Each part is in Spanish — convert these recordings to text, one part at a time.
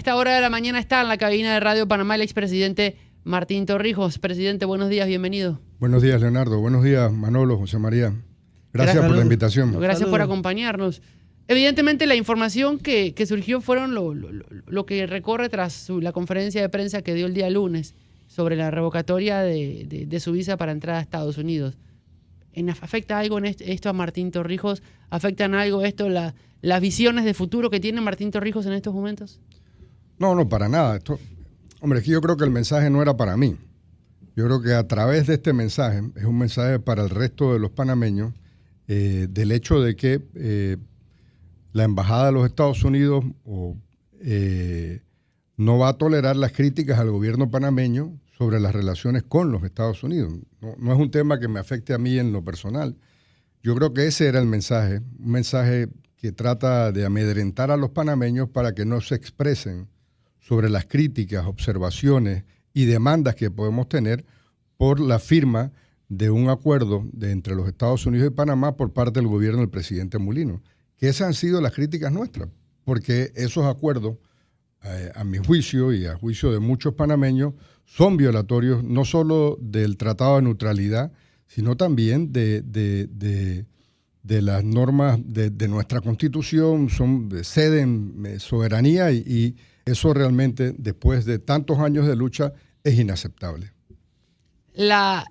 Esta hora de la mañana está en la cabina de Radio Panamá el expresidente Martín Torrijos. Presidente, buenos días, bienvenido. Buenos días, Leonardo. Buenos días, Manolo, José María. Gracias por la invitación. Gracias por acompañarnos. Evidentemente la información que surgió fueron lo que recorre tras la conferencia de prensa que dio el día lunes sobre la revocatoria de su visa para entrar a Estados Unidos. ¿Afecta algo en esto a Martín Torrijos? ¿Afectan algo esto las visiones de futuro que tiene Martín Torrijos en estos momentos? No, para nada. Hombre, es que yo creo que el mensaje no era para mí. Yo creo que a través de este mensaje, es un mensaje para el resto de los panameños, del hecho de que la Embajada de los Estados Unidos no va a tolerar las críticas al gobierno panameño sobre las relaciones con los Estados Unidos. No es un tema que me afecte a mí en lo personal. Yo creo que ese era el mensaje, un mensaje que trata de amedrentar a los panameños para que no se expresen sobre las críticas, observaciones y demandas que podemos tener por la firma de un acuerdo entre los Estados Unidos y Panamá por parte del gobierno del presidente Mulino. Que esas han sido las críticas nuestras, porque esos acuerdos, a mi juicio y a juicio de muchos panameños, son violatorios no solo del Tratado de Neutralidad, sino también de las normas de nuestra Constitución, ceden soberanía y eso realmente, después de tantos años de lucha, es inaceptable. La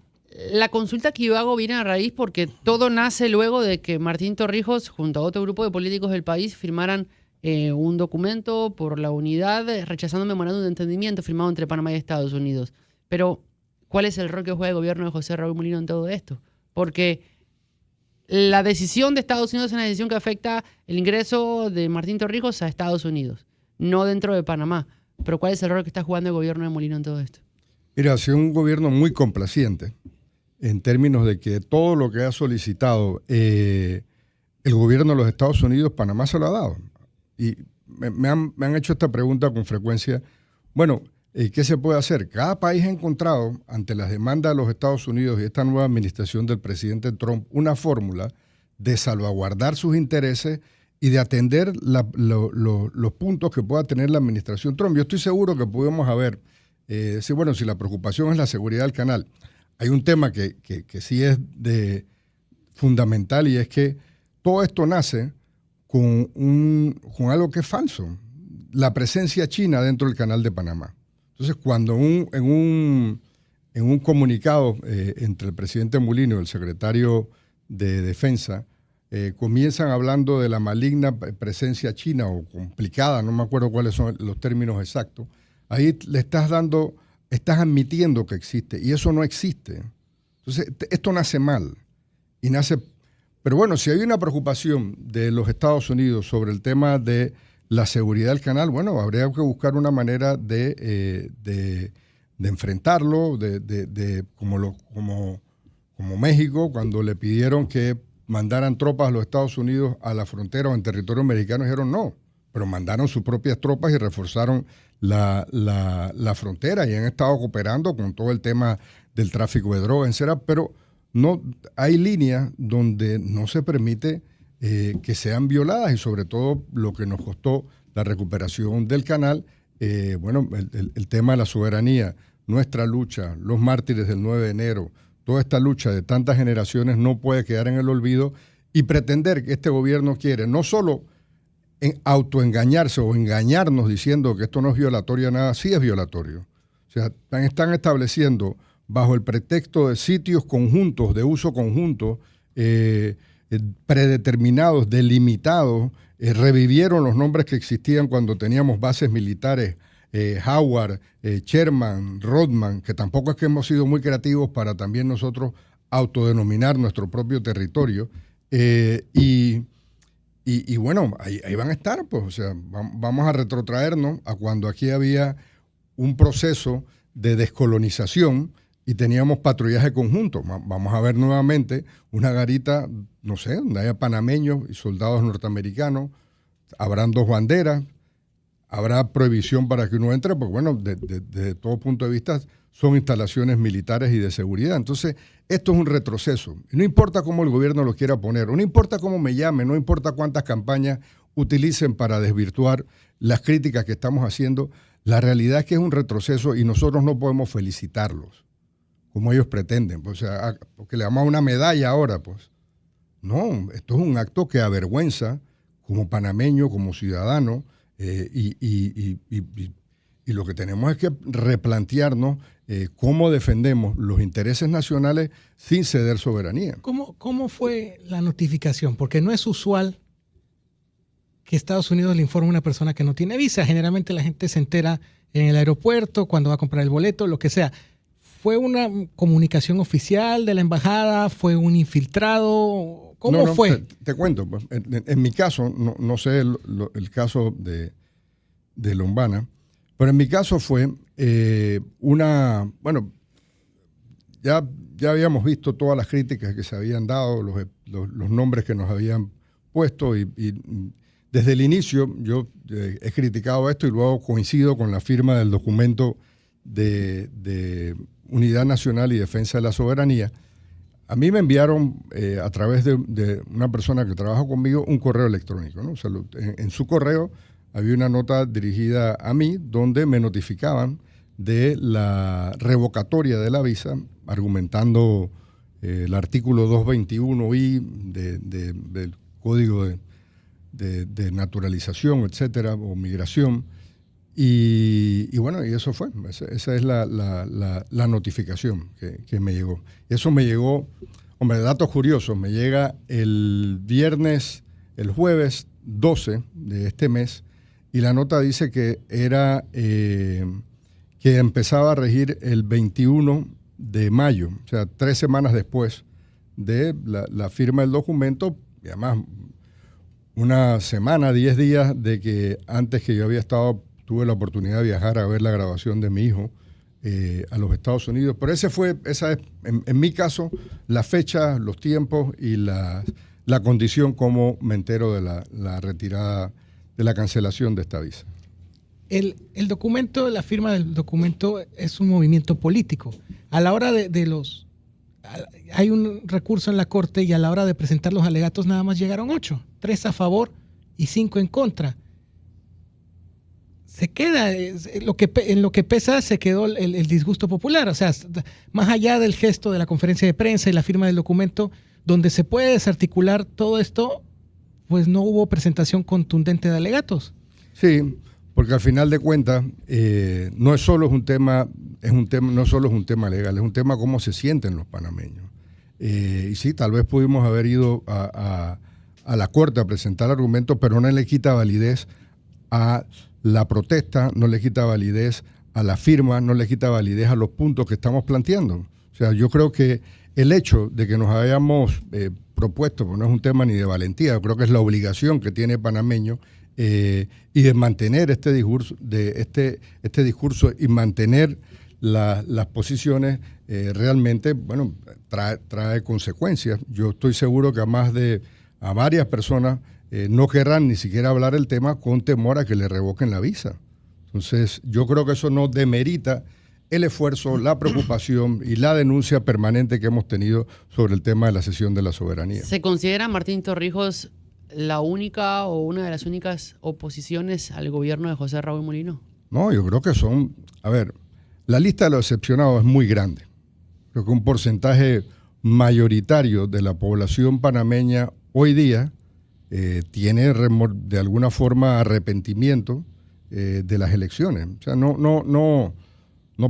consulta que yo hago viene a raíz porque todo nace luego de que Martín Torrijos, junto a otro grupo de políticos del país, firmaran un documento por la unidad rechazando un memorándum de entendimiento firmado entre Panamá y Estados Unidos. Pero, ¿cuál es el rol que juega el gobierno de José Raúl Mulino en todo esto? Porque la decisión de Estados Unidos es una decisión que afecta el ingreso de Martín Torrijos a Estados Unidos, no dentro de Panamá. Pero ¿cuál es el rol que está jugando el gobierno de Mulino en todo esto? Mira, ha sido un gobierno muy complaciente en términos de que todo lo que ha solicitado el gobierno de los Estados Unidos, Panamá se lo ha dado. Y me han hecho esta pregunta con frecuencia. Bueno, ¿qué se puede hacer? Cada país ha encontrado, ante las demandas de los Estados Unidos y esta nueva administración del presidente Trump, una fórmula de salvaguardar sus intereses y de atender los puntos que pueda tener la administración Trump. Yo estoy seguro que podemos haber, si la preocupación es la seguridad del canal, hay un tema que sí es fundamental y es que todo esto nace con algo que es falso, la presencia china dentro del canal de Panamá. Entonces, cuando en un comunicado entre el presidente Mulino y el secretario de Defensa comienzan hablando de la maligna presencia china o complicada, no me acuerdo cuáles son los términos exactos, ahí le estás admitiendo que existe y eso no existe. Entonces, esto nace mal y nace. Pero bueno, si hay una preocupación de los Estados Unidos sobre el tema de la seguridad del canal, bueno, habría que buscar una manera de enfrentarlo, como México, cuando le pidieron que mandaran tropas a los Estados Unidos a la frontera o en territorio americano, dijeron no, pero mandaron sus propias tropas y reforzaron la frontera y han estado cooperando con todo el tema del tráfico de drogas, etc. Pero no hay líneas donde no se permite que sean violadas y sobre todo lo que nos costó la recuperación del canal, el tema de la soberanía, nuestra lucha, los mártires del 9 de enero, toda esta lucha de tantas generaciones no puede quedar en el olvido y pretender que este gobierno quiere no solo autoengañarse o engañarnos diciendo que esto no es violatorio a nada, sí es violatorio. O sea, están estableciendo bajo el pretexto de sitios conjuntos, de uso conjunto, predeterminados, delimitados, revivieron los nombres que existían cuando teníamos bases militares, Howard, Sherman, Rodman, que tampoco es que hemos sido muy creativos para también nosotros autodenominar nuestro propio territorio. Y bueno, ahí van a estar, pues, o sea, vamos a retrotraernos a cuando aquí había un proceso de descolonización y teníamos patrullaje conjunto. Vamos a ver nuevamente una garita, no sé, donde haya panameños y soldados norteamericanos, habrán dos banderas, habrá prohibición para que uno entre, porque bueno, desde todo punto de vista son instalaciones militares y de seguridad. Entonces, esto es un retroceso. Y no importa cómo el gobierno lo quiera poner, no importa cómo me llame, no importa cuántas campañas utilicen para desvirtuar las críticas que estamos haciendo. La realidad es que es un retroceso y nosotros no podemos felicitarlos como ellos pretenden, pues, o sea, porque le damos una medalla ahora, pues. No, esto es un acto que avergüenza como panameño, como ciudadano, y lo que tenemos es que replantearnos cómo defendemos los intereses nacionales sin ceder soberanía. ¿Cómo fue la notificación? Porque no es usual que Estados Unidos le informe a una persona que no tiene visa. Generalmente la gente se entera en el aeropuerto, cuando va a comprar el boleto, lo que sea. ¿Fue una comunicación oficial de la embajada? ¿Fue un infiltrado? ¿Cómo fue? Te cuento. Pues, en mi caso, no sé el caso de Lombana, pero en mi caso fue bueno, ya habíamos visto todas las críticas que se habían dado, los nombres que nos habían puesto y desde el inicio yo he criticado esto y luego coincido con la firma del documento de Unidad Nacional y Defensa de la Soberanía. A mí me enviaron a través de una persona que trabaja conmigo un correo electrónico, ¿no? O sea, en su correo había una nota dirigida a mí donde me notificaban de la revocatoria de la visa, argumentando el artículo 221I del Código de Naturalización, etcétera, o migración. Y bueno, y eso fue. Esa es la notificación que me llegó. Eso me llegó, hombre, datos curiosos, me llega el jueves 12 de este mes, y la nota dice que era que empezaba a regir el 21 de mayo, o sea, 3 semanas después de la firma del documento, y además una semana, 10 días de que antes que yo tuve la oportunidad de viajar a ver la grabación de mi hijo a los Estados Unidos. Pero esa es, en mi caso, la fecha, los tiempos y la condición como me entero de la retirada, de la cancelación de esta visa. El documento, la firma del documento es un movimiento político. A la hora hay un recurso en la Corte y a la hora de presentar los alegatos nada más llegaron 8, 3 a favor y 5 en contra. Se queda, en lo que pesa se quedó el disgusto popular. O sea, más allá del gesto de la conferencia de prensa y la firma del documento, donde se puede desarticular todo esto, pues no hubo presentación contundente de alegatos. Sí, porque al final de cuentas no solo es un tema legal, es un tema cómo se sienten los panameños. Y sí, tal vez pudimos haber ido a la Corte a presentar argumentos, pero no le quita validez a la protesta, no le quita validez a la firma, no le quita validez a los puntos que estamos planteando. O sea, yo creo que el hecho de que nos hayamos propuesto, pues no es un tema ni de valentía, yo creo que es la obligación que tiene el panameño y de mantener este discurso, este discurso y mantener las posiciones realmente, bueno, trae consecuencias. Yo estoy seguro que a varias personas no querrán ni siquiera hablar el tema con temor a que le revoquen la visa. Entonces, yo creo que eso no demerita el esfuerzo, la preocupación y la denuncia permanente que hemos tenido sobre el tema de la cesión de la soberanía. ¿Se considera Martín Torrijos la única o una de las únicas oposiciones al gobierno de José Raúl Mulino? No, yo creo que la lista de los excepcionados es muy grande. Creo que un porcentaje mayoritario de la población panameña hoy día tiene de alguna forma arrepentimiento de las elecciones. O sea, no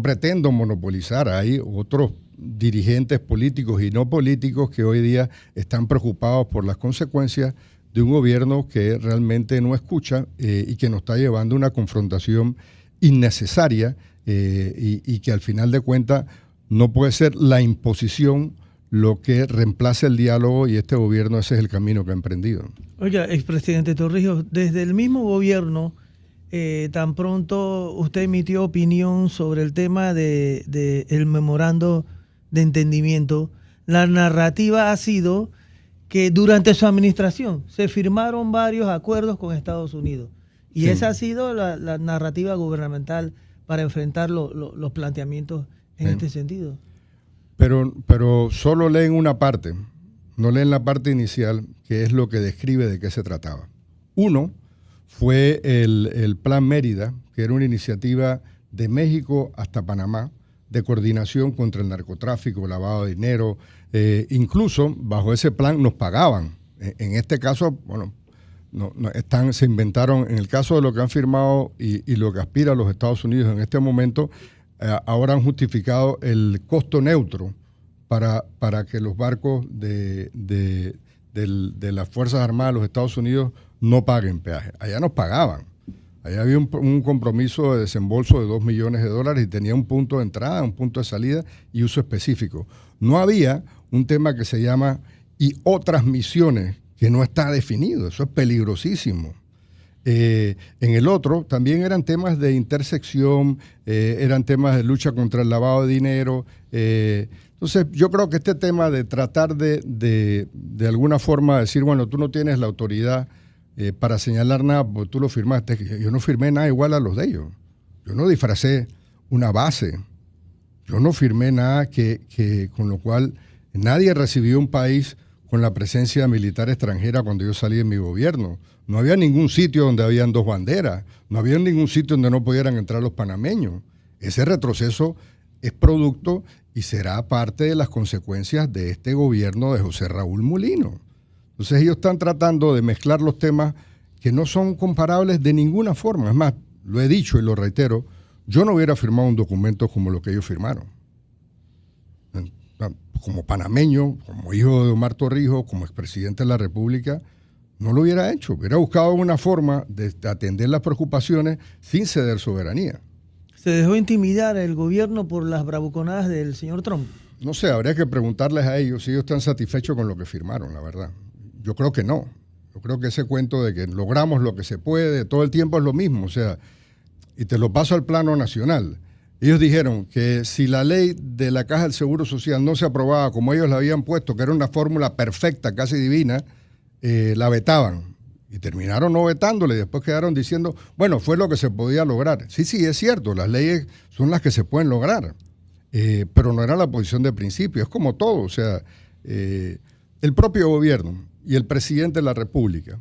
pretendo monopolizar. Hay otros dirigentes políticos y no políticos que hoy día están preocupados por las consecuencias de un gobierno que realmente no escucha y que nos está llevando a una confrontación innecesaria y que al final de cuentas no puede ser la imposición lo que reemplace el diálogo, y este gobierno ese es el camino que ha emprendido. Oiga, expresidente Torrijos, desde el mismo gobierno, tan pronto usted emitió opinión sobre el tema de el memorando de entendimiento, la narrativa ha sido que durante su administración se firmaron varios acuerdos con Estados Unidos. Y sí, esa ha sido la narrativa gubernamental para enfrentar los planteamientos en este sentido. Pero solo leen una parte, no leen la parte inicial, que es lo que describe de qué se trataba. Uno fue el Plan Mérida, que era una iniciativa de México hasta Panamá, de coordinación contra el narcotráfico, lavado de dinero. Incluso bajo ese plan nos pagaban. En este caso, bueno, se inventaron, en el caso de lo que han firmado y lo que aspira a los Estados Unidos en este momento, ahora han justificado el costo neutro para que los barcos de las Fuerzas Armadas de los Estados Unidos no paguen peaje. Allá nos pagaban. Allá había un compromiso de desembolso de $2 millones y tenía un punto de entrada, un punto de salida y uso específico. No había un tema que se llama y otras misiones que no está definido. Eso es peligrosísimo. En el otro también eran temas de intersección, eran temas de lucha contra el lavado de dinero. Entonces yo creo que este tema de tratar de alguna forma decir, bueno, tú no tienes la autoridad para señalar nada, porque tú lo firmaste. Yo no firmé nada igual a los de ellos. Yo no disfracé una base. Yo no firmé nada con lo cual nadie recibió un país con la presencia militar extranjera cuando yo salí de mi gobierno. No había ningún sitio donde habían dos banderas. No había ningún sitio donde no pudieran entrar los panameños. Ese retroceso es producto y será parte de las consecuencias de este gobierno de José Raúl Mulino. Entonces ellos están tratando de mezclar los temas que no son comparables de ninguna forma. Es más, lo he dicho y lo reitero, yo no hubiera firmado un documento como lo que ellos firmaron. Como panameño, como hijo de Omar Torrijos, como expresidente de la República, no lo hubiera hecho. Hubiera buscado una forma de atender las preocupaciones sin ceder soberanía. ¿Se dejó intimidar el gobierno por las bravuconadas del señor Trump? No sé, habría que preguntarles a ellos si ellos están satisfechos con lo que firmaron, la verdad. Yo creo que no. Yo creo que ese cuento de que logramos lo que se puede, todo el tiempo es lo mismo. O sea, y te lo paso al plano nacional. Ellos dijeron que si la ley de la Caja del Seguro Social no se aprobaba como ellos la habían puesto, que era una fórmula perfecta, casi divina, la vetaban. Y terminaron no vetándole y después quedaron diciendo, bueno, fue lo que se podía lograr. Sí, es cierto, las leyes son las que se pueden lograr, pero no era la posición de principio. Es como todo, o sea, el propio gobierno y el presidente de la República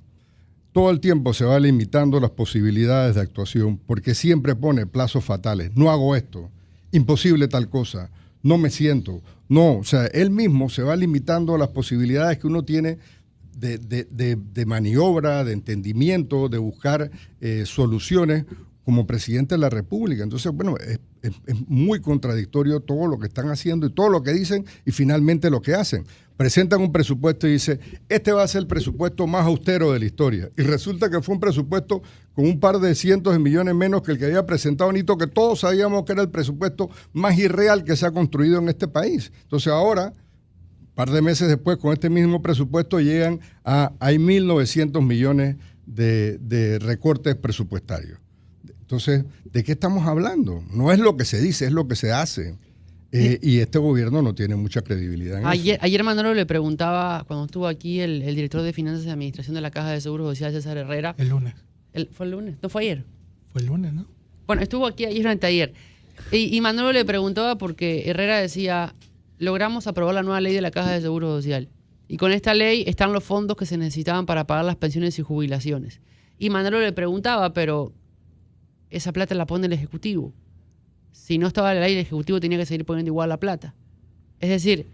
todo el tiempo se va limitando las posibilidades de actuación porque siempre pone plazos fatales. No hago esto, imposible tal cosa, no me siento. No, o sea, él mismo se va limitando las posibilidades que uno tiene de maniobra, de entendimiento, de buscar soluciones como presidente de la República. Entonces, bueno, es muy contradictorio todo lo que están haciendo y todo lo que dicen y finalmente lo que hacen. Presentan un presupuesto y dicen, este va a ser el presupuesto más austero de la historia. Y resulta que fue un presupuesto con un par de cientos de millones menos que el que había presentado Nito, que todos sabíamos que era el presupuesto más irreal que se ha construido en este país. Entonces ahora, un par de meses después, con este mismo presupuesto llegan hay 1.900 millones de recortes presupuestarios. Entonces, ¿de qué estamos hablando? No es lo que se dice, es lo que se hace. Y este gobierno no tiene mucha credibilidad en eso. Ayer Manolo le preguntaba, cuando estuvo aquí el director de Finanzas y Administración de la Caja de Seguro Social, César Herrera. El lunes. ¿Fue el lunes? ¿No fue ayer? Fue el lunes, ¿no? Bueno, estuvo aquí ayer durante ayer. Y Manolo le preguntaba porque Herrera decía, logramos aprobar la nueva ley de la Caja de Seguro Social. Y con esta ley están los fondos que se necesitaban para pagar las pensiones y jubilaciones. Y Manolo le preguntaba, pero esa plata la pone el Ejecutivo. Si no estaba la ley, el Ejecutivo tenía que seguir poniendo igual la plata. Es decir,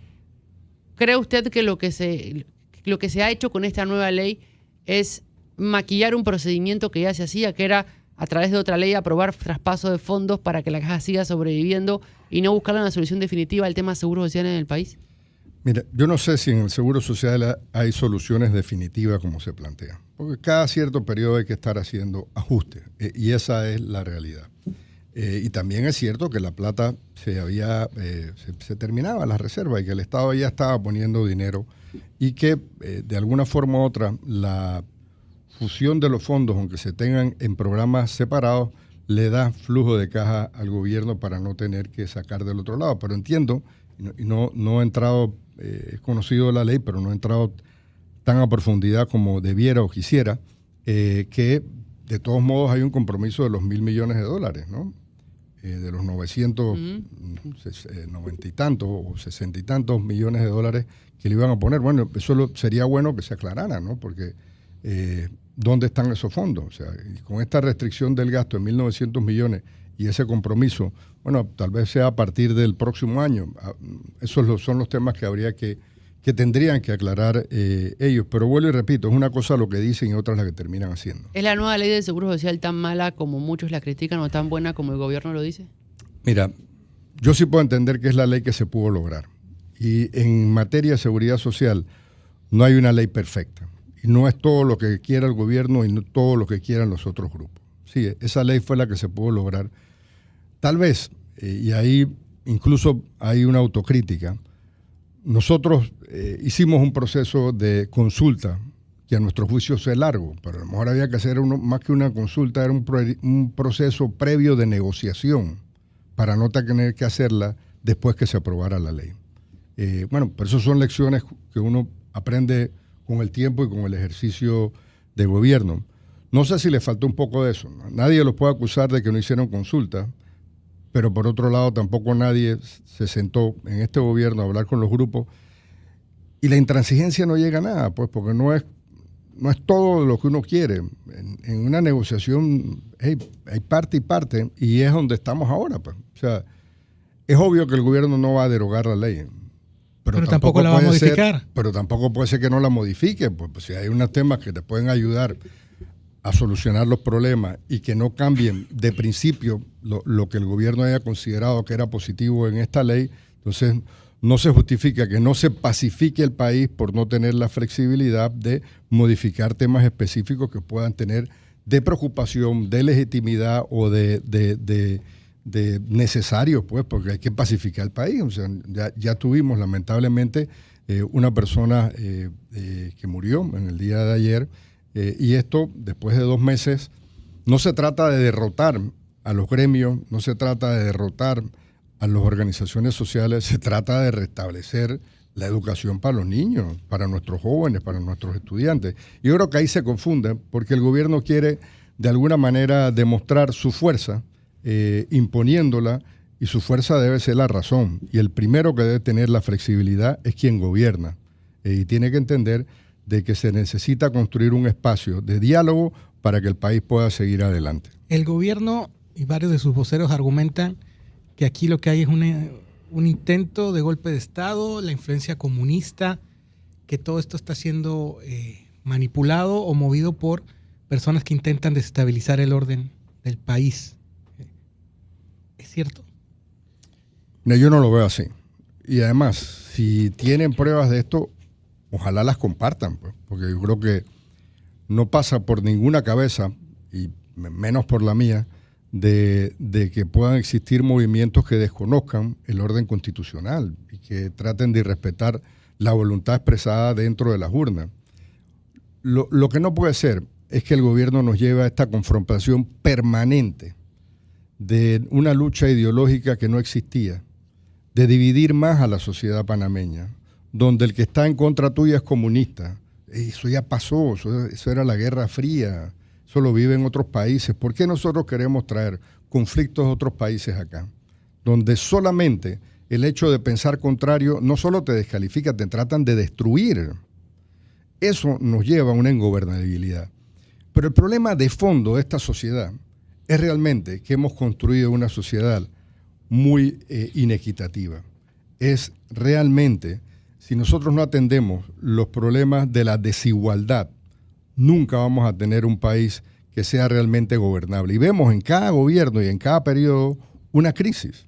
¿cree usted que lo que se ha hecho con esta nueva ley es maquillar un procedimiento que ya se hacía, que era a través de otra ley aprobar traspaso de fondos para que la Caja siga sobreviviendo y no buscar una solución definitiva al tema seguro social en el país? Mira, yo no sé si en el Seguro Social hay soluciones definitivas como se plantea, porque cada cierto periodo hay que estar haciendo ajustes, y esa es la realidad. Y también es cierto que la plata se terminaba las reservas y que el Estado ya estaba poniendo dinero y que de alguna forma u otra la fusión de los fondos, aunque se tengan en programas separados, le da flujo de caja al gobierno para no tener que sacar del otro lado. Pero entiendo, y no he entrado, he conocido la ley, pero no he entrado tan a profundidad como debiera o quisiera, que de todos modos hay un compromiso de los $1.000 millones, ¿no? De los 990 y tantos o 60 y tantos millones de dólares que le iban a poner. Bueno, eso sería bueno que se aclarara, ¿no? Porque ¿dónde están esos fondos? O sea, y con esta restricción del gasto de 1.900 millones y ese compromiso, bueno, tal vez sea a partir del próximo año. Esos son los temas que habría que tendrían que aclarar ellos. Pero vuelvo y repito, es una cosa lo que dicen y otra la que terminan haciendo. ¿Es la nueva ley del Seguro Social tan mala como muchos la critican o tan buena como el gobierno lo dice? Mira, yo sí puedo entender que es la ley que se pudo lograr. Y en materia de seguridad social no hay una ley perfecta. Y no es todo lo que quiera el gobierno y no todo lo que quieran los otros grupos. Sí, esa ley fue la que se pudo lograr. Tal vez, y ahí incluso hay una autocrítica, nosotros hicimos un proceso de consulta que a nuestro juicio fue largo, pero a lo mejor había que hacer más que una consulta, era un proceso previo de negociación para no tener que hacerla después que se aprobara la ley. Bueno, pero esas son lecciones que uno aprende con el tiempo y con el ejercicio de gobierno. No sé si le faltó un poco de eso, ¿no? Nadie los puede acusar de que no hicieron consulta, pero por otro lado tampoco nadie se sentó en este gobierno a hablar con los grupos y la intransigencia no llega a nada, pues porque no es todo lo que uno quiere. En una negociación hay parte y parte y es donde estamos ahora, pues. O sea, es obvio que el gobierno no va a derogar la ley. Pero tampoco la va a modificar. Pero tampoco puede ser que no la modifique, pues si hay unos temas que te pueden ayudar a solucionar los problemas y que no cambien de principio lo que el gobierno haya considerado que era positivo en esta ley, entonces no se justifica que no se pacifique el país por no tener la flexibilidad de modificar temas específicos que puedan tener de preocupación, de legitimidad o de necesarios, pues, porque hay que pacificar el país. O sea, ya tuvimos lamentablemente una persona que murió en el día de ayer, y esto después de 2 meses. No se trata de derrotar a los gremios, no se trata de derrotar a las organizaciones sociales, se trata de restablecer la educación para los niños, para nuestros jóvenes, para nuestros estudiantes. Y yo creo que ahí se confunde porque el gobierno quiere de alguna manera demostrar su fuerza, imponiéndola, y su fuerza debe ser la razón. Y el primero que debe tener la flexibilidad es quien gobierna. Y tiene que entender de que se necesita construir un espacio de diálogo para que el país pueda seguir adelante. El gobierno y varios de sus voceros argumentan que aquí lo que hay es un intento de golpe de Estado, la influencia comunista, que todo esto está siendo manipulado o movido por personas que intentan desestabilizar el orden del país. ¿Es cierto? No, yo no lo veo así. Y además, si tienen pruebas de esto, ojalá las compartan, pues, porque yo creo que no pasa por ninguna cabeza, y menos por la mía, de que puedan existir movimientos que desconozcan el orden constitucional y que traten de irrespetar la voluntad expresada dentro de las urnas. Lo que no puede ser es que el gobierno nos lleve a esta confrontación permanente de una lucha ideológica que no existía, de dividir más a la sociedad panameña, donde el que está en contra tuya es comunista. Eso ya pasó, eso era la Guerra Fría, eso lo vive en otros países. ¿Por qué nosotros queremos traer conflictos de otros países acá? Donde solamente el hecho de pensar contrario no solo te descalifica, te tratan de destruir. Eso nos lleva a una ingobernabilidad. Pero el problema de fondo de esta sociedad es realmente que hemos construido una sociedad muy inequitativa. Es realmente, si nosotros no atendemos los problemas de la desigualdad, nunca vamos a tener un país que sea realmente gobernable. Y vemos en cada gobierno y en cada periodo una crisis.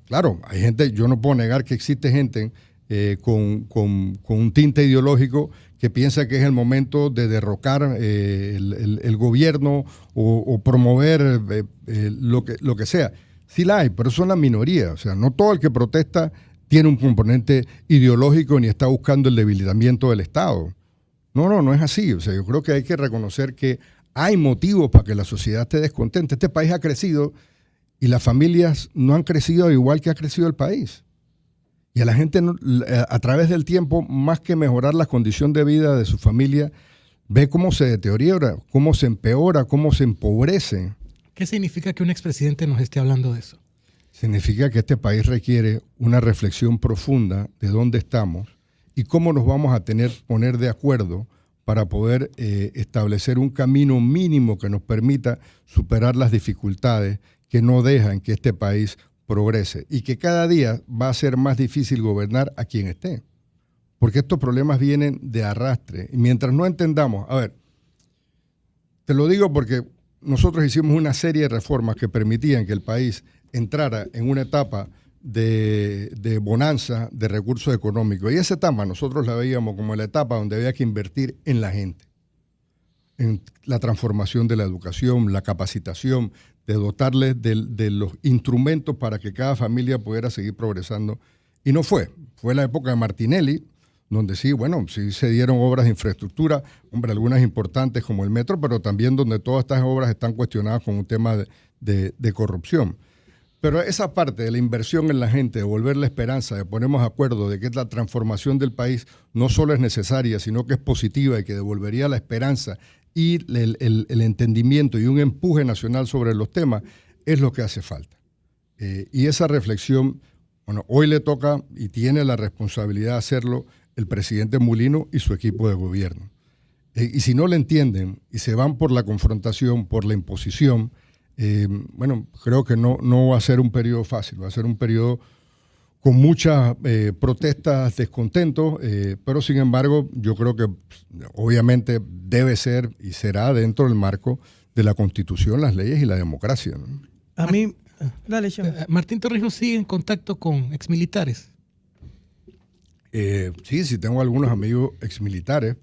Claro, hay gente, yo no puedo negar que existe gente con un tinte ideológico que piensa que es el momento de derrocar el gobierno o promover lo que sea. Sí la hay, pero son la minoría. O sea, no todo el que protesta tiene un componente ideológico ni está buscando el debilitamiento del Estado. No es así. O sea, yo creo que hay que reconocer que hay motivos para que la sociedad esté descontenta. Este país ha crecido y las familias no han crecido igual que ha crecido el país. Y a la gente, a través del tiempo, más que mejorar la condición de vida de su familia, ve cómo se deteriora, cómo se empeora, cómo se empobrece. ¿Qué significa que un expresidente nos esté hablando de eso? Significa que este país requiere una reflexión profunda de dónde estamos y cómo nos vamos a poner de acuerdo para poder establecer un camino mínimo que nos permita superar las dificultades que no dejan que este país progrese y que cada día va a ser más difícil gobernar a quien esté. Porque estos problemas vienen de arrastre. Y mientras no entendamos, a ver, te lo digo porque nosotros hicimos una serie de reformas que permitían que el país entrara en una etapa de bonanza de recursos económicos. Y esa etapa nosotros la veíamos como la etapa donde había que invertir en la gente, en la transformación de la educación, la capacitación, de dotarles de los instrumentos para que cada familia pudiera seguir progresando. Y no fue. Fue la época de Martinelli, donde sí, bueno, sí se dieron obras de infraestructura, hombre, algunas importantes como el metro, pero también donde todas estas obras están cuestionadas con un tema de corrupción. Pero esa parte de la inversión en la gente, de volver la esperanza, de ponernos de acuerdo de que la transformación del país no solo es necesaria, sino que es positiva y que devolvería la esperanza y el entendimiento y un empuje nacional sobre los temas, es lo que hace falta. Y esa reflexión, bueno, hoy le toca y tiene la responsabilidad de hacerlo el presidente Mulino y su equipo de gobierno. Y si no le entienden y se van por la confrontación, por la imposición, bueno, creo que no va a ser un periodo fácil, va a ser un periodo con muchas protestas, descontentos, pero sin embargo yo creo que obviamente debe ser y será dentro del marco de la Constitución, las leyes y la democracia, ¿no? A mí, dale, Chema. Martín Torrijos sigue en contacto con exmilitares. Sí, tengo algunos amigos exmilitares.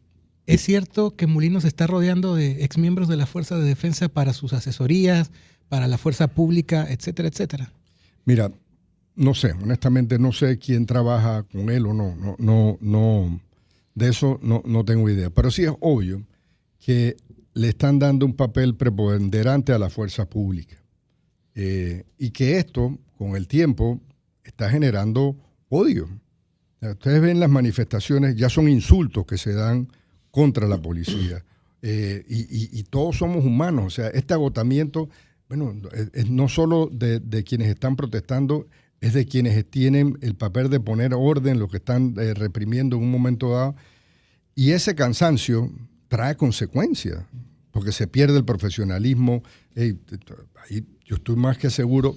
¿Es cierto que Mulino se está rodeando de exmiembros de la Fuerza de Defensa para sus asesorías, para la fuerza pública, etcétera, etcétera? Mira, no sé, honestamente no sé quién trabaja con él o no, de eso no tengo idea. Pero sí es obvio que le están dando un papel preponderante a la fuerza pública y que esto, con el tiempo, está generando odio. Ustedes ven las manifestaciones, ya son insultos que se dan contra la policía. Y todos somos humanos. O sea, este agotamiento, bueno, es no solo de quienes están protestando, es de quienes tienen el papel de poner orden, lo que están reprimiendo en un momento dado. Y ese cansancio trae consecuencias, porque se pierde el profesionalismo. Ahí yo estoy más que seguro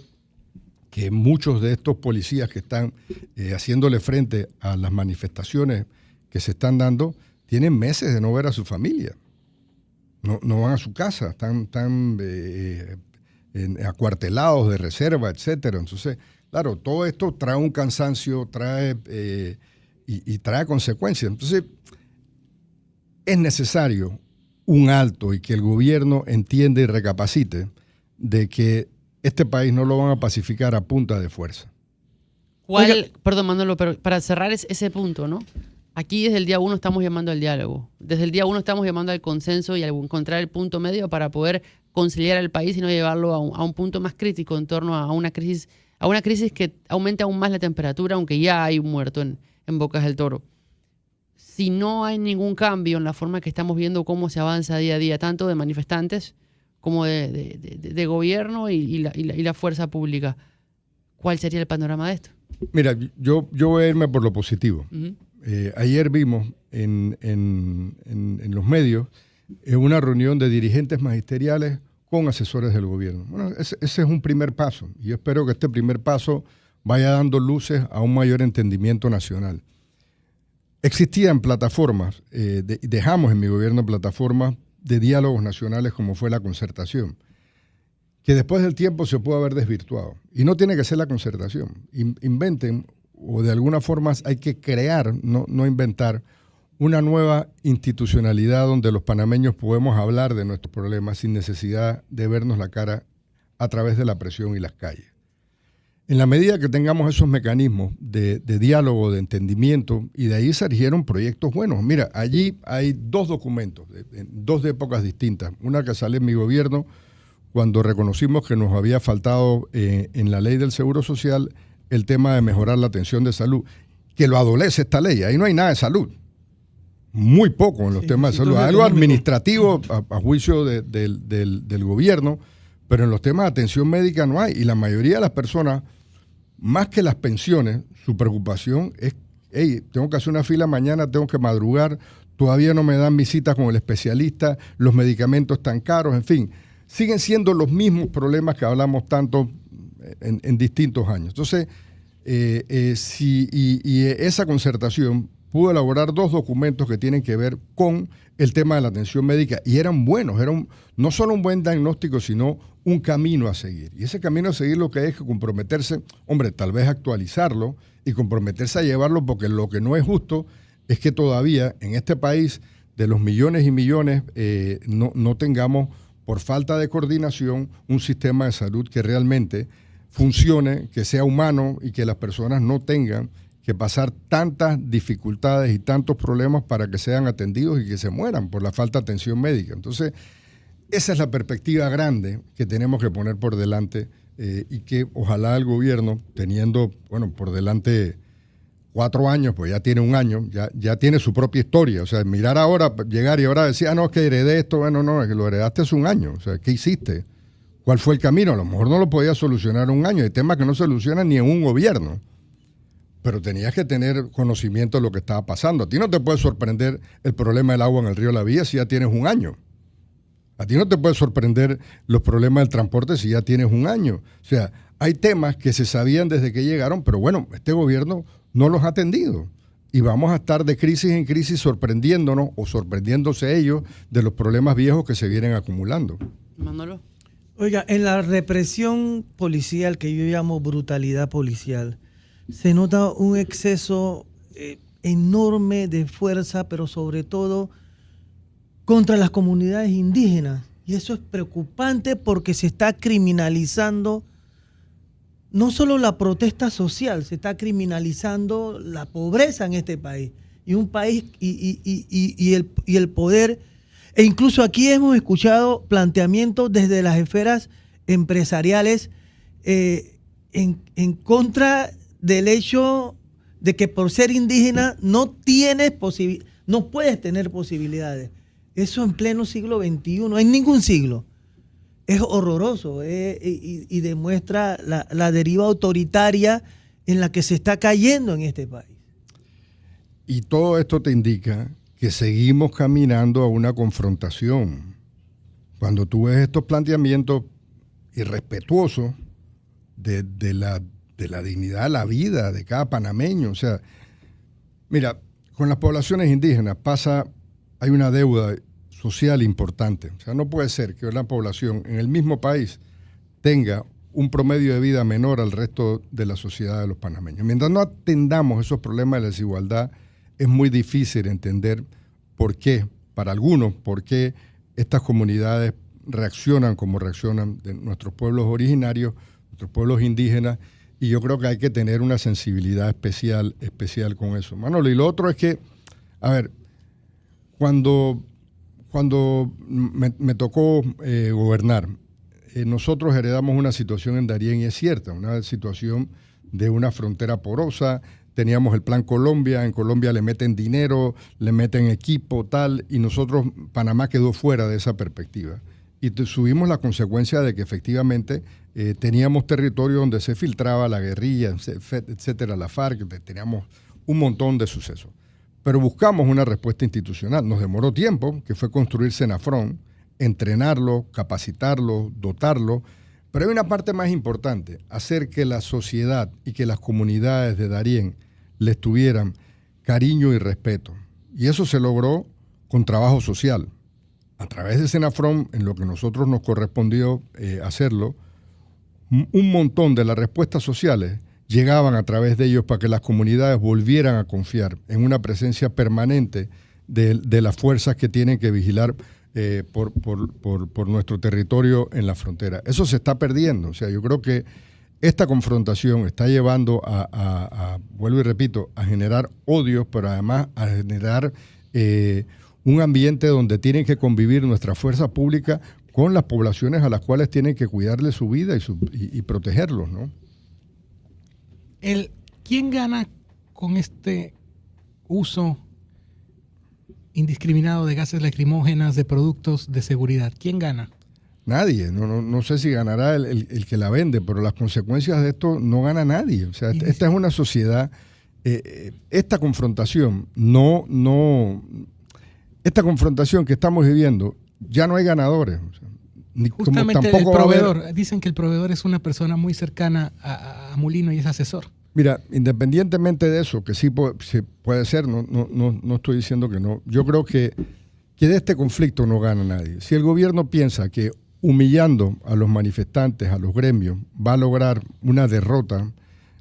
que muchos de estos policías que están haciéndole frente a las manifestaciones que se están dando, tienen meses de no ver a su familia. No van a su casa, están acuartelados de reserva, etcétera. Entonces, claro, todo esto trae un cansancio, trae consecuencias. Entonces, es necesario un alto y que el gobierno entienda y recapacite de que este país no lo van a pacificar a punta de fuerza. Perdón, Manolo, pero para cerrar ese punto, ¿no? Aquí desde el día 1 estamos llamando al diálogo. Desde el día 1 estamos llamando al consenso y a encontrar el punto medio para poder conciliar al país y no llevarlo a un punto más crítico en torno a una crisis que aumente aún más la temperatura, aunque ya hay un muerto en Bocas del Toro. Si no hay ningún cambio en la forma que estamos viendo cómo se avanza día a día, tanto de manifestantes como de gobierno y la fuerza pública, ¿cuál sería el panorama de esto? Mira, yo voy a irme por lo positivo. Uh-huh. Ayer vimos en los medios una reunión de dirigentes magisteriales con asesores del gobierno. Bueno, ese es un primer paso. Y yo espero que este primer paso vaya dando luces a un mayor entendimiento nacional. Existían plataformas, dejamos en mi gobierno plataformas de diálogos nacionales como fue la concertación, que después del tiempo se puede haber desvirtuado. Y no tiene que ser la concertación. Inventen, o de alguna forma hay que crear, no inventar, una nueva institucionalidad donde los panameños podemos hablar de nuestros problemas sin necesidad de vernos la cara a través de la presión y las calles. En la medida que tengamos esos mecanismos de diálogo, de entendimiento, y de ahí surgieron proyectos buenos. Mira, allí hay dos documentos, dos épocas distintas. Una que sale en mi gobierno cuando reconocimos que nos había faltado en la ley del Seguro Social el tema de mejorar la atención de salud, que lo adolece esta ley. Ahí no hay nada de salud. Muy poco en los temas de salud. Hay algo administrativo a juicio del gobierno, pero en los temas de atención médica no hay. Y la mayoría de las personas, más que las pensiones, su preocupación es, hey, tengo que hacer una fila mañana, tengo que madrugar, todavía no me dan visitas con el especialista, los medicamentos están caros, en fin, siguen siendo los mismos problemas que hablamos tanto en distintos años. Entonces, esa concertación pudo elaborar 2 documentos que tienen que ver con el tema de la atención médica y eran buenos, no solo un buen diagnóstico, sino un camino a seguir. Y ese camino a seguir lo que es que comprometerse, hombre, tal vez actualizarlo y comprometerse a llevarlo, porque lo que no es justo es que todavía en este país, de los millones y millones, no tengamos, por falta de coordinación, un sistema de salud que realmente funcione, que sea humano y que las personas no tengan que pasar tantas dificultades y tantos problemas para que sean atendidos y que se mueran por la falta de atención médica. Entonces, esa es la perspectiva grande que tenemos que poner por delante y que ojalá el gobierno, teniendo, por delante 4 años, pues ya tiene 1 año, ya tiene su propia historia. O sea, mirar ahora, llegar y ahora decir, no, es que heredé esto, no, es que lo heredaste hace 1 año. O sea, ¿qué hiciste? ¿Cuál fue el camino? A lo mejor no lo podías solucionar en 1 año. Hay temas que no se solucionan ni en un gobierno. Pero tenías que tener conocimiento de lo que estaba pasando. A ti no te puede sorprender el problema del agua en el río La Villa si ya tienes 1 año. A ti no te puede sorprender los problemas del transporte si ya tienes 1 año. O sea, hay temas que se sabían desde que llegaron, pero este gobierno no los ha atendido. Y vamos a estar de crisis en crisis sorprendiéndonos o sorprendiéndose ellos de los problemas viejos que se vienen acumulando. Manolo. Oiga, en la represión policial, que yo llamo brutalidad policial, se nota un exceso enorme de fuerza, pero sobre todo contra las comunidades indígenas. Y eso es preocupante porque se está criminalizando no solo la protesta social, se está criminalizando la pobreza en este país. Y un país y el poder. E incluso aquí hemos escuchado planteamientos desde las esferas empresariales en contra del hecho de que por ser indígena no puedes tener posibilidades. Eso en pleno siglo XXI, en ningún siglo. Es horroroso y demuestra la deriva autoritaria en la que se está cayendo en este país. Y todo esto te indica que seguimos caminando a una confrontación. Cuando tú ves estos planteamientos irrespetuosos de la dignidad, la vida de cada panameño. O sea, mira, con las poblaciones indígenas hay una deuda social importante. O sea, no puede ser que una población en el mismo país tenga un promedio de vida menor al resto de la sociedad de los panameños. Mientras no atendamos esos problemas de la desigualdad, es muy difícil entender por qué, para algunos, por qué estas comunidades reaccionan como reaccionan de nuestros pueblos originarios, nuestros pueblos indígenas, y yo creo que hay que tener una sensibilidad especial con eso. Manolo, y lo otro es que, a ver, cuando me tocó gobernar, nosotros heredamos una situación en Darién, y es cierta, una situación de una frontera porosa. Teníamos el Plan Colombia, en Colombia le meten dinero, le meten equipo, tal, y nosotros, Panamá quedó fuera de esa perspectiva. Y subimos la consecuencia de que efectivamente teníamos territorio donde se filtraba la guerrilla, etcétera, la FARC, teníamos un montón de sucesos. Pero buscamos una respuesta institucional. Nos demoró tiempo, que fue construir Senafrón, entrenarlo, capacitarlo, dotarlo. Pero hay una parte más importante, hacer que la sociedad y que las comunidades de Darién les tuvieran cariño y respeto. Y eso se logró con trabajo social. A través de Senafrón, en lo que nosotros nos correspondió hacerlo, un montón de las respuestas sociales llegaban a través de ellos para que las comunidades volvieran a confiar en una presencia permanente de las fuerzas que tienen que vigilar por nuestro territorio en la frontera. Eso se está perdiendo. O sea, yo creo que esta confrontación está llevando vuelvo y repito, a generar odios, pero además a generar un ambiente donde tienen que convivir nuestras fuerzas públicas con las poblaciones a las cuales tienen que cuidarle su vida y protegerlos, ¿no? ¿Quién gana con este uso indiscriminado de gases lacrimógenas, de productos de seguridad? ¿Quién gana? Nadie. No sé si ganará el que la vende, pero las consecuencias de esto no gana nadie. O sea, esta es una sociedad, esta confrontación esta confrontación que estamos viviendo, ya no hay ganadores. O sea, justamente el proveedor, dicen que el proveedor es una persona muy cercana a Mulino y es asesor. Mira, independientemente de eso, que sí puede ser, no estoy diciendo que no. Yo creo que de este conflicto no gana nadie. Si el gobierno piensa que humillando a los manifestantes, a los gremios, va a lograr una derrota,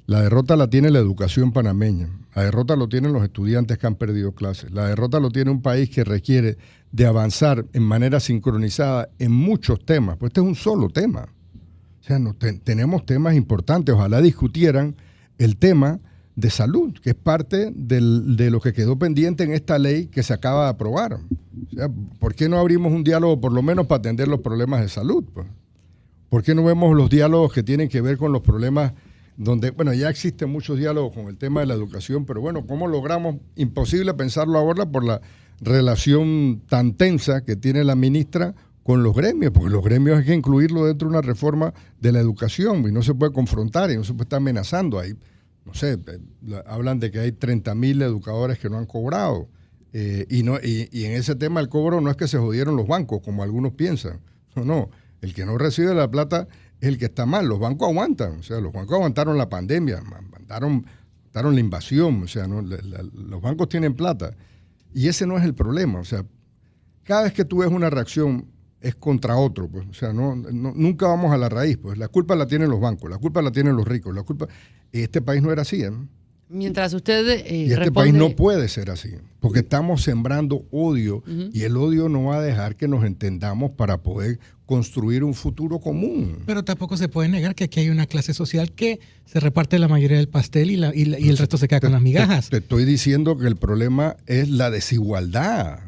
la derrota la tiene la educación panameña, la derrota lo tienen los estudiantes que han perdido clases, la derrota lo tiene un país que requiere de avanzar en manera sincronizada en muchos temas, pues este es un solo tema. O sea, tenemos temas importantes, ojalá discutieran el tema de salud, que es parte de lo que quedó pendiente en esta ley que se acaba de aprobar. O sea, ¿por qué no abrimos un diálogo por lo menos para atender los problemas de salud? Pues? ¿Por qué no vemos los diálogos que tienen que ver con los problemas donde, bueno, ya existen muchos diálogos con el tema de la educación, pero bueno, ¿cómo logramos? Imposible pensarlo ahora por la relación tan tensa que tiene la ministra con los gremios, porque los gremios hay que incluirlo dentro de una reforma de la educación y no se puede confrontar y no se puede estar amenazando ahí. No sé, hablan de que hay 30.000 educadores que no han cobrado y en ese tema el cobro no es que se jodieron los bancos, como algunos piensan. No, el que no recibe la plata es el que está mal. Los bancos aguantan, o sea, los bancos aguantaron la pandemia, aguantaron la invasión, o sea, ¿no? Los bancos tienen plata y ese no es el problema. O sea, cada vez que tú ves una reacción es contra otro, pues, o sea, nunca vamos a la raíz, pues, la culpa la tienen los bancos, la culpa la tienen los ricos, este país no era así, ¿eh? Mientras usted y este país no puede ser así, porque estamos sembrando odio y el odio no va a dejar que nos entendamos para poder construir un futuro común. Pero tampoco se puede negar que aquí hay una clase social que se reparte la mayoría del pastel y el resto se queda con las migajas. Te estoy diciendo que el problema es la desigualdad.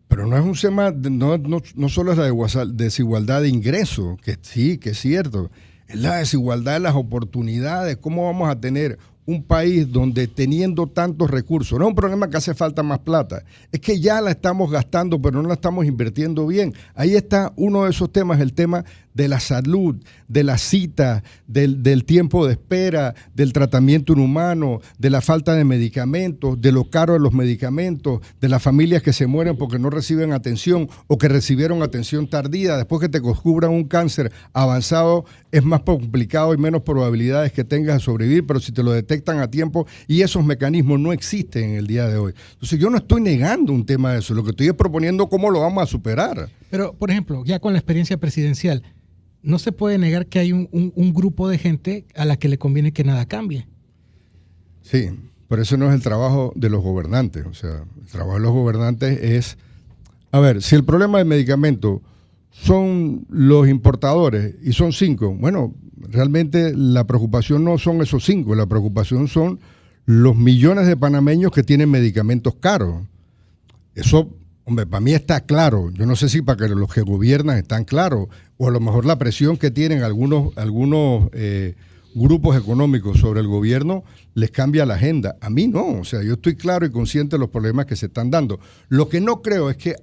Pero no es un tema, no solo es la desigualdad de ingreso, que sí, que es cierto, es la desigualdad de las oportunidades. ¿Cómo vamos a tener un país donde teniendo tantos recursos, no es un problema que hace falta más plata, es que ya la estamos gastando, pero no la estamos invirtiendo bien? Ahí está uno de esos temas, el tema de la salud, de la cita, del tiempo de espera, del tratamiento inhumano, de la falta de medicamentos, de lo caro de los medicamentos, de las familias que se mueren porque no reciben atención o que recibieron atención tardía. Después que te descubran un cáncer avanzado, es más complicado y menos probabilidades que tengas de sobrevivir, pero si te lo detectan a tiempo, y esos mecanismos no existen en el día de hoy. Entonces yo no estoy negando un tema de eso, lo que estoy es proponiendo cómo lo vamos a superar. Pero, por ejemplo, ya con la experiencia presidencial, no se puede negar que hay un grupo de gente a la que le conviene que nada cambie. Sí, pero eso no es el trabajo de los gobernantes. O sea, el trabajo de los gobernantes es, a ver, si el problema del medicamento son los importadores y son 5, bueno, realmente la preocupación no son esos 5, la preocupación son los millones de panameños que tienen medicamentos caros. Eso, hombre, para mí está claro. Yo no sé si para que los que gobiernan están claros, o a lo mejor la presión que tienen algunos grupos económicos sobre el gobierno les cambia la agenda. A mí no, o sea, yo estoy claro y consciente de los problemas que se están dando. Lo que no creo es que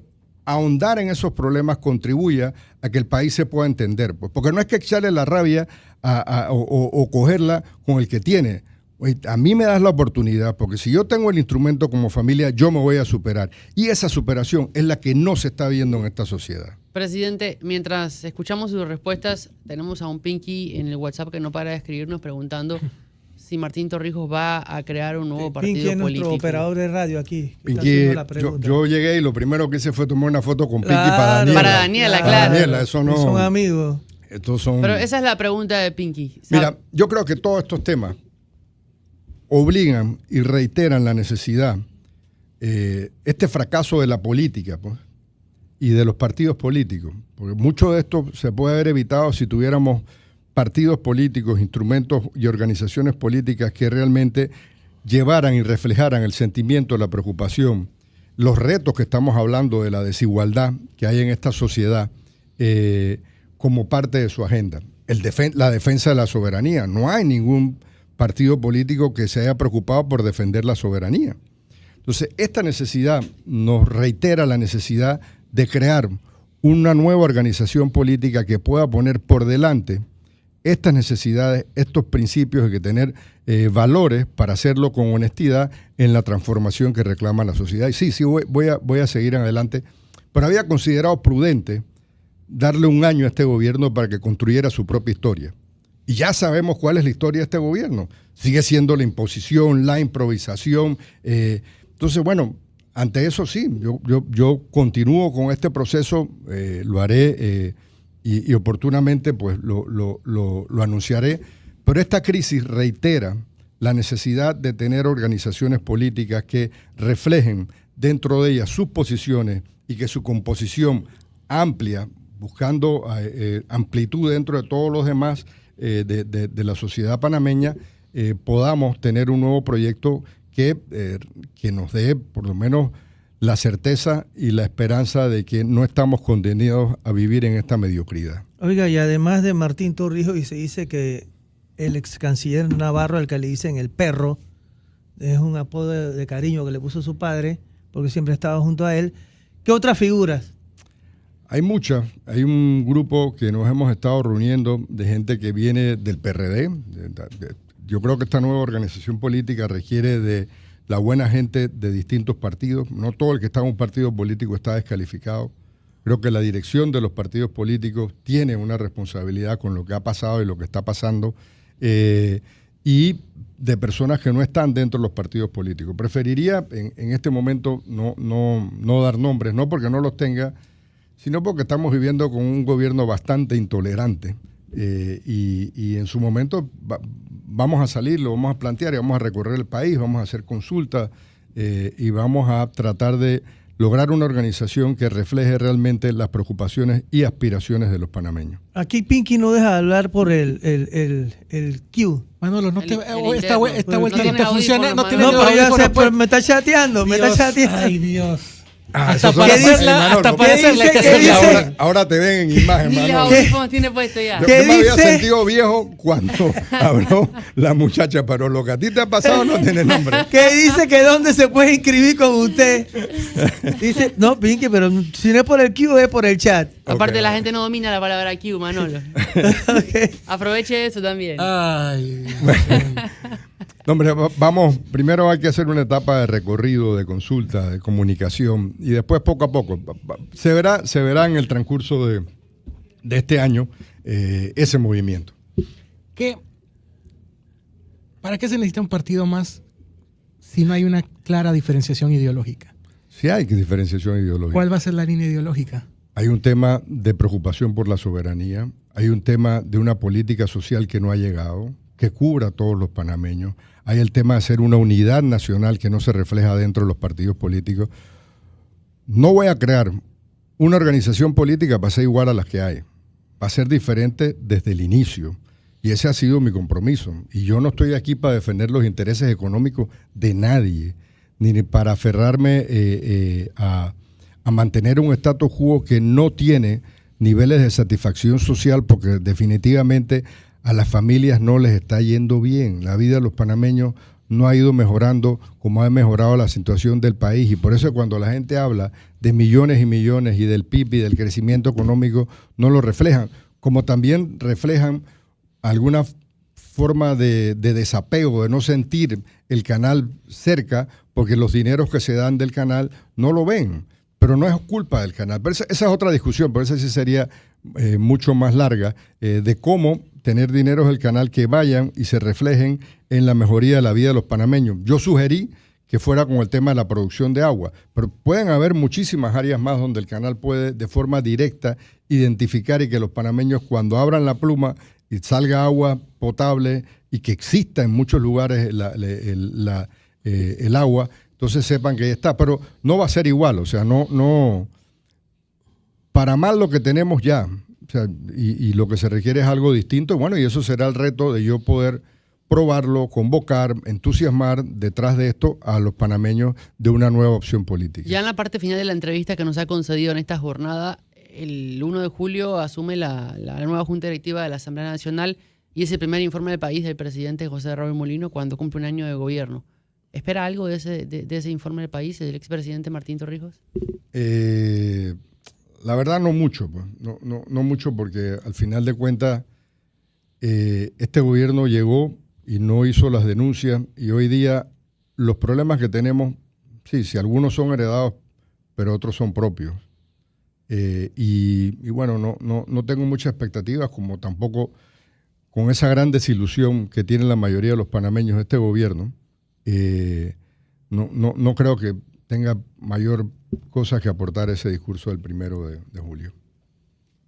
ahondar en esos problemas contribuya a que el país se pueda entender, pues, porque no es que echarle la rabia o cogerla con el que tiene. A mí me das la oportunidad, porque si yo tengo el instrumento como familia, yo me voy a superar. Y esa superación es la que no se está viendo en esta sociedad. Presidente, mientras escuchamos sus respuestas, tenemos a un Pinky en el WhatsApp que no para de escribirnos preguntando si Martín Torrijos va a crear un nuevo partido Pinky es político. nuestro operador de radio aquí. Pinky, yo llegué y lo primero que hice fue tomar una foto con Pinky para Daniela. Para Daniela, claro. Para Daniela, eso no. Son amigos. Pero esa es la pregunta de Pinky. Mira, yo creo que todos estos temas obligan y reiteran la necesidad, este fracaso de la política, pues, y de los partidos políticos, porque mucho de esto se puede haber evitado si tuviéramos partidos políticos, instrumentos y organizaciones políticas que realmente llevaran y reflejaran el sentimiento, la preocupación, los retos que estamos hablando de la desigualdad que hay en esta sociedad como parte de su agenda. La defensa de la soberanía. No hay ningún partido político que se haya preocupado por defender la soberanía. Entonces, esta necesidad nos reitera la necesidad de crear una nueva organización política que pueda poner por delante estas necesidades, estos principios, hay que tener valores para hacerlo con honestidad en la transformación que reclama la sociedad. Y sí, voy a seguir adelante, pero había considerado prudente darle un año a este gobierno para que construyera su propia historia. Y ya sabemos cuál es la historia de este gobierno. Sigue siendo la imposición, la improvisación. Entonces, bueno, ante eso sí, yo continúo con este proceso, lo haré y oportunamente pues lo anunciaré. Pero esta crisis reitera la necesidad de tener organizaciones políticas que reflejen dentro de ellas sus posiciones y que su composición amplia, buscando amplitud dentro de todos los demás de la sociedad panameña, podamos tener un nuevo proyecto que nos dé por lo menos la certeza y la esperanza de que no estamos condenados a vivir en esta mediocridad. Oiga, y además de Martín Torrijos, y se dice que el ex canciller Navarro, al que le dicen el perro, es un apodo de cariño que le puso su padre, porque siempre estaba junto a él. ¿Qué otras figuras? Hay muchas. Hay un grupo que nos hemos estado reuniendo de gente que viene del PRD. Yo creo que esta nueva organización política requiere de la buena gente de distintos partidos. No todo el que está en un partido político está descalificado. Creo que la dirección de los partidos políticos tiene una responsabilidad con lo que ha pasado y lo que está pasando, y de personas que no están dentro de los partidos políticos. Preferiría en este momento no dar nombres, no porque no los tenga, sino porque estamos viviendo con un gobierno bastante intolerante, y en su momento vamos a salir, lo vamos a plantear y vamos a recorrer el país, vamos a hacer consultas y vamos a tratar de lograr una organización que refleje realmente las preocupaciones y aspiraciones de los panameños. Aquí Pinky no deja de hablar por el Q. Manolo, esta vuelta no no tiene te funciona, audífonos, no tiene Manolo. No, pero ya audífonos, sé, pues. pero me está chateando, me está chateando. Ay, Dios. Hasta para hacerla hay que ¿Qué hacerla. dice? ahora te ven en imagen, Ni los Manolo. audífonos tiene puesto ya. Yo ¿Qué me había dice? sentido viejo cuando habló la muchacha, pero lo que a ti te ha pasado no tiene nombre. Que dice que dónde se puede inscribir con usted. Dice, no, Pinky, pero si no es por el Q, es por el chat. Aparte, Ok. la gente no domina la palabra Q, Manolo. Ok. Aproveche eso también. Ay, No, hombre, vamos, primero hay que hacer una etapa de recorrido, de consulta, de comunicación, y después poco a poco. Se verá en el transcurso de este año ese movimiento. ¿Para qué se necesita un partido más si no hay una clara diferenciación ideológica? Sí hay que diferenciación ideológica. ¿Cuál va a ser la línea ideológica? Hay un tema de preocupación por la soberanía, hay un tema de una política social que no ha llegado, que cubra a todos los panameños. Hay el tema de hacer una unidad nacional que no se refleja dentro de los partidos políticos. No voy a crear una organización política para ser igual a las que hay. Va a ser diferente desde el inicio. Y ese ha sido mi compromiso. Y yo no estoy aquí para defender los intereses económicos de nadie, ni para aferrarme a mantener un status quo que no tiene niveles de satisfacción social, porque definitivamente a las familias no les está yendo bien. La vida de los panameños no ha ido mejorando como ha mejorado la situación del país, y por eso cuando la gente habla de millones y millones y del PIB y del crecimiento económico, no lo reflejan, como también reflejan alguna forma de desapego, de no sentir el canal cerca, porque los dineros que se dan del canal no lo ven, pero no es culpa del canal. Pero esa es otra discusión, por eso sí sería mucho más larga, de cómo tener dineros del canal que vayan y se reflejen en la mejoría de la vida de los panameños. Yo sugerí que fuera con el tema de la producción de agua, pero pueden haber muchísimas áreas más donde el canal puede de forma directa identificar, y que los panameños, cuando abran la pluma y salga agua potable y que exista en muchos lugares el agua, entonces sepan que ya está. Pero no va a ser igual, o sea, no para mal lo que tenemos ya. O sea, y lo que se requiere es algo distinto. Bueno, y eso será el reto de yo poder probarlo, convocar, entusiasmar detrás de esto a los panameños de una nueva opción política. Ya en la parte final de la entrevista que nos ha concedido en esta jornada, el 1 de julio asume la nueva Junta Directiva de la Asamblea Nacional, y es el primer informe del país del presidente José Raúl Mulino cuando cumple un año de gobierno. ¿Espera algo de ese informe del país y del expresidente Martín Torrijos? La verdad no mucho, pues. No mucho, porque al final de cuentas este gobierno llegó y no hizo las denuncias, y hoy día los problemas que tenemos, sí, algunos son heredados, pero otros son propios. Y bueno, no tengo muchas expectativas, como tampoco con esa gran desilusión que tienen la mayoría de los panameños de este gobierno. No creo que tenga mayor cosa que aportar ese discurso del 1 de julio.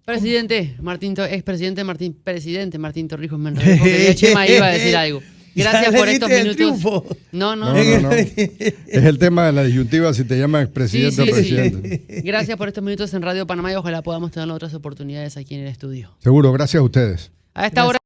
Presidente Martín Torrijos, me enredé porque Chema iba a decir algo. Gracias por estos minutos. No. Es el tema de la disyuntiva si te llaman expresidente o presidente. Sí. Gracias por estos minutos en Radio Panamá y ojalá podamos tener otras oportunidades aquí en el estudio. Seguro, gracias a ustedes. A esta hora